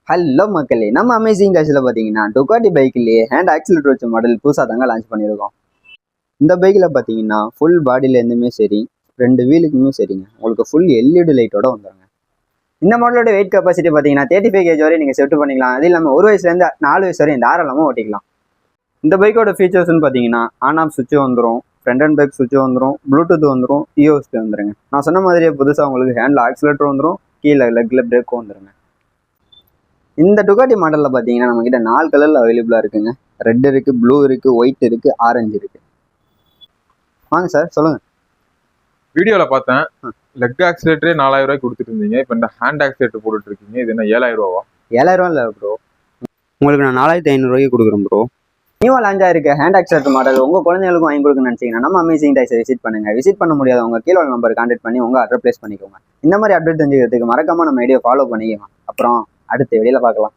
Hello மக்களே, நம்ம amazing டாஷ்ல பார்த்தீங்கன்னா டுகாட்டி பைக்லேயே ஹேண்ட் ஆக்சிலேட்டர் வச்ச மாடல் புதுசாக தாங்க லான்ச் பண்ணியிருக்கோம். இந்த பைக்கில் பார்த்தீங்கன்னா ஃபுல் பாடியிலேருந்துமே சரி, 2 வீலுக்குமே சரிங்க, உங்களுக்கு ஃபுல் எல்இடி லைட்டோட வந்துடுங்க. இந்த மாடலோட வெயிட் கெப்பாசிட்டி பார்த்தீங்கன்னா 35 kg வரை நீங்கள் செட் பண்ணிக்கலாம். அது இல்லாமல் 1 வயசுலேருந்து 4 வயசு வரை தாராளமாக ஓட்டிக்கலாம். இந்த பைக்கோட ஃபீச்சர்ஸ்னு பார்த்தீங்கன்னா ஆன் ஆஃப் சுவிட்ச் வந்துடும், ஃப்ரண்ட் அண்ட் பேக் சுவிட்ச் வந்துடும், ப்ளூடூத் வந்துடும், யூஎஸ்பி வந்துடுங்க. நான் சொன்ன மாதிரியே புதுசாக உங்களுக்கு ஹேண்டில் ஆக்சிலேட்டர் வந்துடும், கீழே லெக்கில் பிரேக்கும் வந்துடுங்க. இந்த டுகாட்டி மாடலில் பார்த்தீங்கன்னா நம்மக்கிட்ட 4 கலரில் அவைலபிளாக இருக்குங்க. ரெட் இருக்குது, ப்ளூ இருக்குது, ஒயிட் இருக்குது, ஆரஞ்சு இருக்குது. வாங்க சார் சொல்லுங்கள். வீடியோவில் பார்த்தேன் லெக் ஆக்சிலேட்டரே 4000 ரூபாய்க்கு கொடுத்துட்டு இருந்தீங்க. இப்போ இந்த ஹேண்ட் ஆக்சிலேட்டர் போட்டுட்டு இருக்கீங்க. இது என்ன 7000 ரூபாவா? 7000 ரூபா இல்லை ப்ரோ, உங்களுக்கு நான் 4500 ரூபாய்க்கு கொடுக்குறேன் ப்ரோ. நியூவாக லான்ச் ஆயிருக்க ஹேண்ட் ஆக்சிலேட்டர் மாடல் உங்கள் குழந்தைகளுக்கும் வாங்கி கொடுக்குன்னு நினச்சிங்கன்னா நம்ம அமேசிங் டாய்ஸை விசிட் பண்ணுங்கள். விசிட் பண்ண முடியாதவங்க கீழே நம்பர் கான்டாக்ட் பண்ணி உங்கள் ஆர்டர் பிளேஸ் பண்ணிக்கோங்க. இந்த மாதிரி அப்டேட் தெரிஞ்சுக்கிறதுக்கு மறக்காமல் நம்ம வீடியோ ஃபாலோ பண்ணிக்கலாம். அப்புறம் அடுத்த வீடியோவில் பார்க்கலாம்.